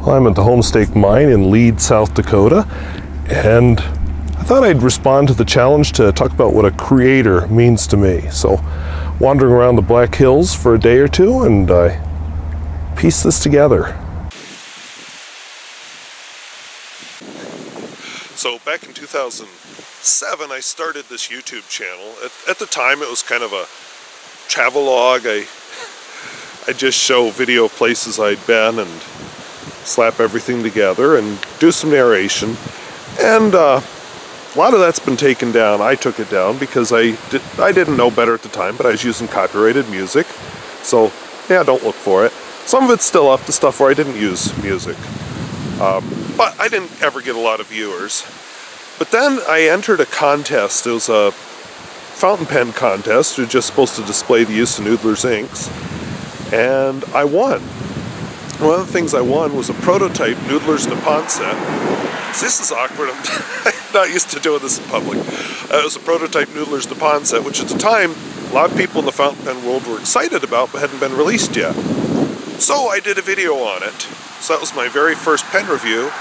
Well, I'm at the Homestake Mine in Lead, South Dakota, and I thought I'd respond to the challenge to talk about what a creator means to me. So, wandering around the Black Hills for a day or two, and I pieced this together. So back in 2007, I started this YouTube channel. At the time, it was kind of a travelogue. I just show video of places I'd been and slap everything together and do some narration. And a lot of that's been taken down. I took it down because I didn't know better at the time, but I was using copyrighted music. So yeah, don't look for it. Some of it's still up, the stuff where I didn't use music. But I didn't ever get a lot of viewers. But then I entered a contest. It was a fountain pen contest. You're just supposed to display the use of Noodler's inks. And I won. One of the things I won was a prototype Noodler's Nippon set. So this is awkward. I'm not used to doing this in public. It was a prototype Noodler's Nippon set, which at the time, a lot of people in the fountain pen world were excited about, but hadn't been released yet. So I did a video on it. So that was my very first pen review,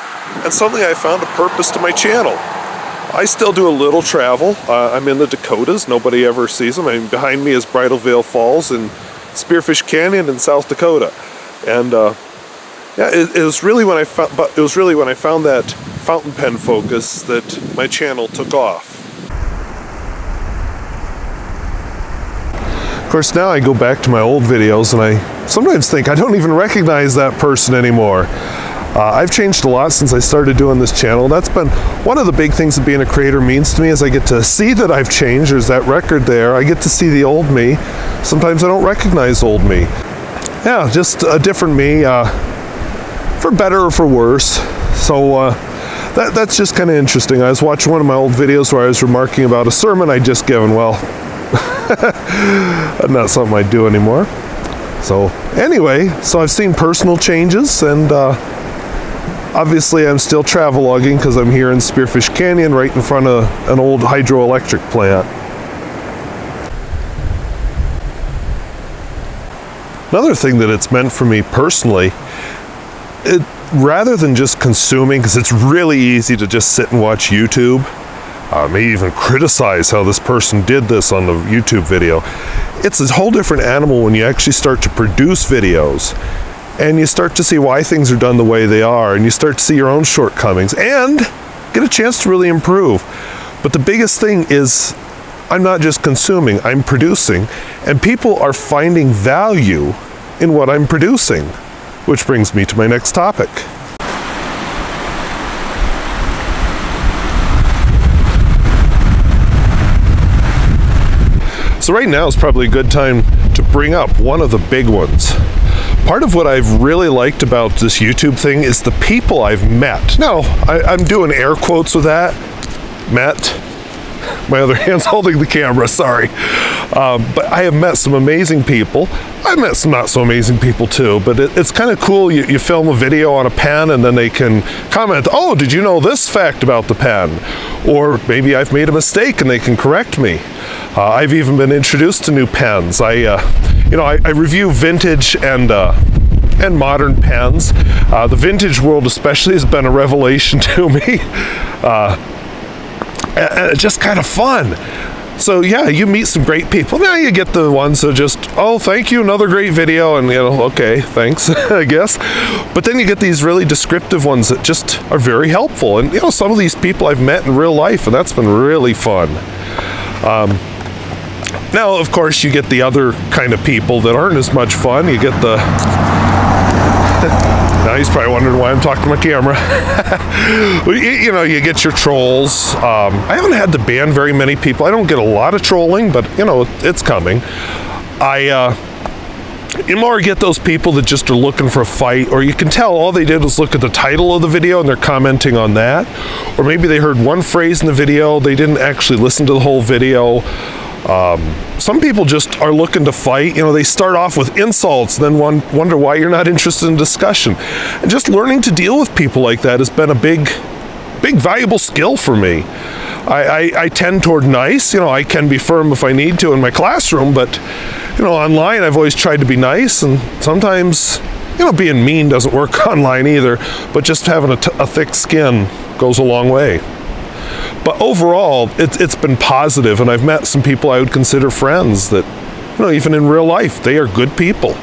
and suddenly I found a purpose to my channel. I still do a little travel. I'm in the Dakotas. Nobody ever sees them. I mean, behind me is Bridal Veil Falls and Spearfish Canyon in South Dakota. And yeah, it was really when I found that fountain pen focus that my channel took off. Of course, now I go back to my old videos and I sometimes think I don't even recognize that person anymore. I've changed a lot since I started doing this channel. That's been one of the big things that being a creator means to me, is I get to see that I've changed. There's that record there. I get to see the old me. Sometimes I don't recognize old me. Yeah, just a different me, for better or for worse. So that's just kind of interesting. I was watching one of my old videos where I was remarking about a sermon I'd just given. Well, that's not something I do anymore. So anyway, so I've seen personal changes, and obviously I'm still traveloguing because I'm here in Spearfish Canyon right in front of an old hydroelectric plant. Another thing that it's meant for me personally, rather than just consuming, because it's really easy to just sit and watch YouTube, maybe even criticize how this person did this on the YouTube video. It's a whole different animal when you actually start to produce videos and you start to see why things are done the way they are, and you start to see your own shortcomings and get a chance to really improve. But the biggest thing is I'm not just consuming, I'm producing, and people are finding value in what I'm producing, which brings me to my next topic. So right now is probably a good time to bring up one of the big ones. Part of what I've really liked about this YouTube thing is the people I've met. Now, I'm doing air quotes with that. Met. My other hand's holding the camera, sorry. But I have met some amazing people. I've met some not so amazing people too, but it's kind of cool. You film a video on a pen and then they can comment, oh, did you know this fact about the pen? Or maybe I've made a mistake and they can correct me. I've even been introduced to new pens. I review vintage and modern pens. The vintage world especially has been a revelation to me. And just kind of fun. So yeah, you meet some great people. Now you get the ones that just, oh, thank you, another great video, and okay, thanks, I guess. But then you get these really descriptive ones that just are very helpful. And some of these people I've met in real life, and that's been really fun. Now, of course, you get the other kind of people that aren't as much fun. You get the... Now he's probably wondering why I'm talking to my camera. You get your trolls. I haven't had to ban very many people. I don't get a lot of trolling, but it's coming. You more get those people that just are looking for a fight, or you can tell all they did was look at the title of the video and they're commenting on that. Or maybe they heard one phrase in the video, they didn't actually listen to the whole video. Some people just are looking to fight. They start off with insults, then wonder why you're not interested in discussion. And just learning to deal with people like that has been a big valuable skill for me. I tend toward nice. I can be firm if I need to in my classroom, but online I've always tried to be nice, and sometimes You know, being mean doesn't work online either, but just having a thick skin goes a long way. But overall, it's been positive, and I've met some people I would consider friends that, you know, even in real life, they are good people.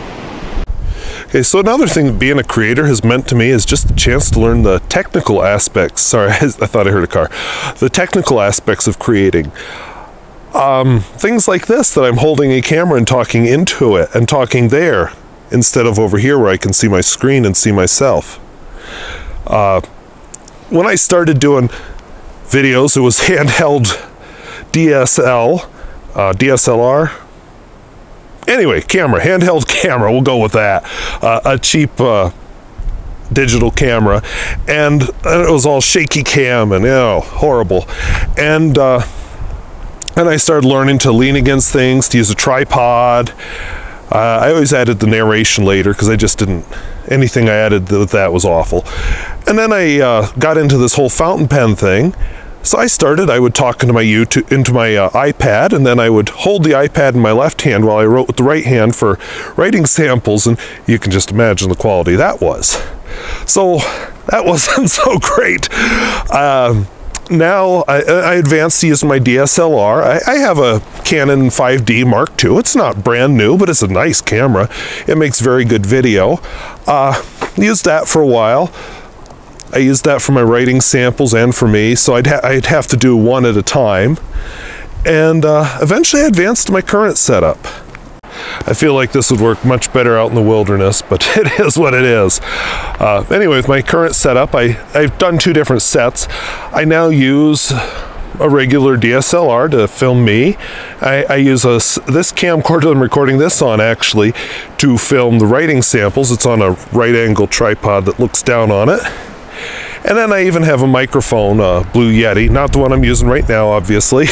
Okay, so another thing that being a creator has meant to me is just the chance to learn the technical aspects. Sorry, I thought I heard a car. The technical aspects of creating. Things like this, that I'm holding a camera and talking into it and talking there instead of over here where I can see my screen and see myself. When I started doing videos, it was handheld DSLR. Anyway, handheld camera, we'll go with that. A cheap digital camera, and it was all shaky cam and, you know, horrible. And I started learning to lean against things, to use a tripod. I always added the narration later because I just didn't, anything I added with that was awful. And then I got into this whole fountain pen thing. So I would talk into my iPad, and then I would hold the iPad in my left hand while I wrote with the right hand for writing samples, and you can just imagine the quality that was. So that wasn't so great. Now I advanced to using my DSLR. I have a Canon 5D Mark II. It's not brand new, but it's a nice camera. It makes very good video. Used that for a while. I used that for my writing samples and for me, so I'd have to do one at a time. And eventually I advanced to my current setup. I feel like this would work much better out in the wilderness, but it is what it is. Anyway, with my current setup, I've done 2 different sets. I now use a regular DSLR to film me. I use this camcorder that I'm recording this on, actually, to film the writing samples. It's on a right-angle tripod that looks down on it. And then I even have a microphone, Blue Yeti, not the one I'm using right now, obviously.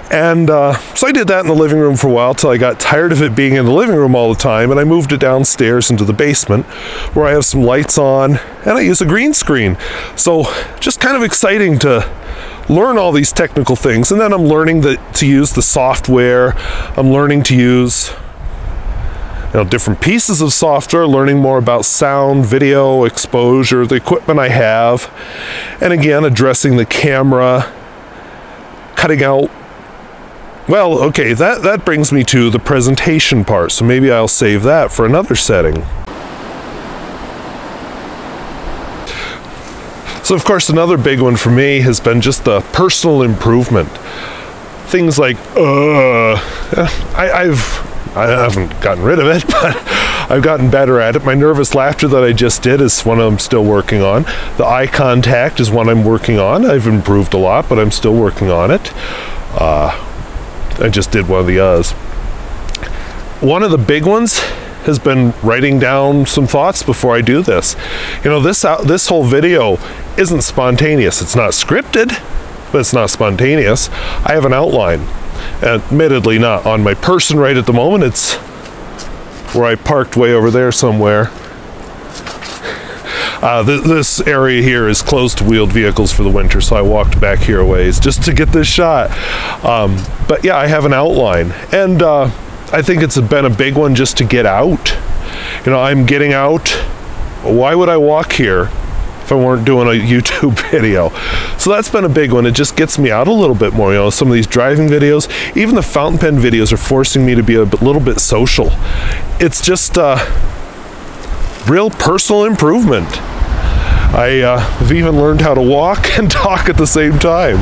And so I did that in the living room for a while till I got tired of it being in the living room all the time, and I moved it downstairs into the basement where I have some lights on and I use a green screen. So just kind of exciting to learn all these technical things. And then I'm learning to use the software. I'm learning to use, you know, different pieces of software, learning more about sound, video, exposure, the equipment I have, and again, addressing the camera, cutting out. Well, okay, that brings me to the presentation part, so maybe I'll save that for another setting. So, of course, another big one for me has been just the personal improvement. Things like, I haven't gotten rid of it, but I've gotten better at it. My nervous laughter that I just did is one I'm still working on. The eye contact is one I'm working on. I've improved a lot, but I'm still working on it. I just did one of the uhs. One of the big ones has been writing down some thoughts before I do this. You know, this whole video isn't spontaneous. It's not scripted, but it's not spontaneous. I have an outline. Admittedly not on my person right at the moment. It's where I parked way over there somewhere. This area here is closed to wheeled vehicles for the winter, so I walked back here a ways just to get this shot. But yeah, I have an outline, and I think it's been a big one just to get out. You know, I'm getting out. Why would I walk here if I weren't doing a YouTube video? So that's been a big one. It just gets me out a little bit more. You know, some of these driving videos, even the fountain pen videos, are forcing me to be a little bit social. It's just real personal improvement. I've even learned how to walk and talk at the same time.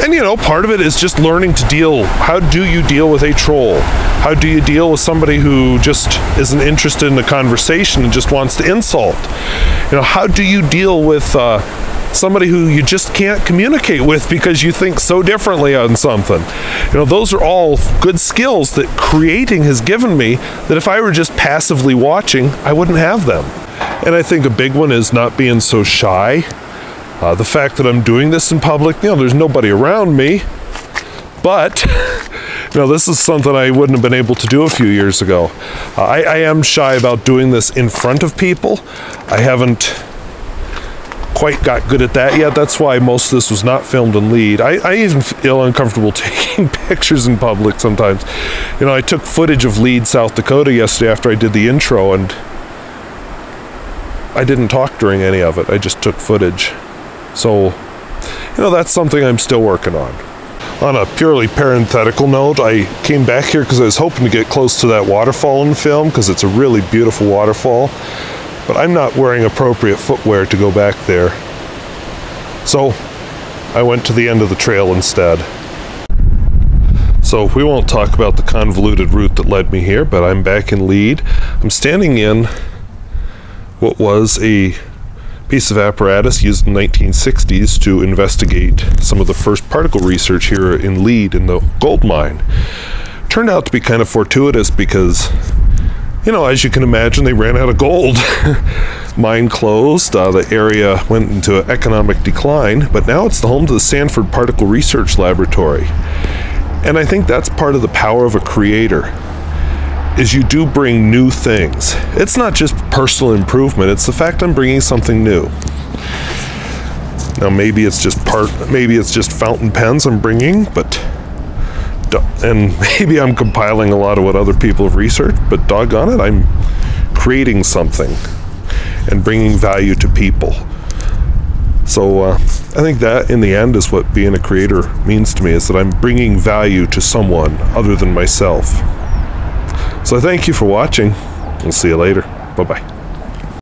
And, you know, part of it is just learning to deal. How do you deal with a troll? How do you deal with somebody who just isn't interested in the conversation and just wants to insult? You know, how do you deal with somebody who you just can't communicate with because you think so differently on something? You know, those are all good skills that creating has given me that if I were just passively watching, I wouldn't have them. And I think a big one is not being so shy. The fact that I'm doing this in public, you know, there's nobody around me, but, you know, this is something I wouldn't have been able to do a few years ago. I am shy about doing this in front of people. I haven't quite got good at that yet. That's why most of this was not filmed in lead. I even feel uncomfortable taking pictures in public sometimes. You know, I took footage of Lead, South Dakota yesterday after I did the intro, and I didn't talk during any of it. I just took footage. So, you know, that's something I'm still working on. On a purely parenthetical note, I came back here because I was hoping to get close to that waterfall in the film, because it's a really beautiful waterfall. But I'm not wearing appropriate footwear to go back there. So I went to the end of the trail instead. So we won't talk about the convoluted route that led me here, but I'm back in Lead. I'm standing in what was a piece of apparatus used in the 1960s to investigate some of the first particle research here in Lead in the gold mine. Turned out to be kind of fortuitous because, you know, as you can imagine, they ran out of gold. Mine closed, the area went into economic decline, but now it's the home to the Stanford Particle Research Laboratory. And I think that's part of the power of a creator, is you do bring new things. It's not just personal improvement, it's the fact I'm bringing something new. Now maybe it's just fountain pens I'm bringing, and maybe I'm compiling a lot of what other people have researched, but doggone it, I'm creating something and bringing value to people. So I think that in the end is what being a creator means to me, is that I'm bringing value to someone other than myself. So thank you for watching. We'll see you later. Bye-bye.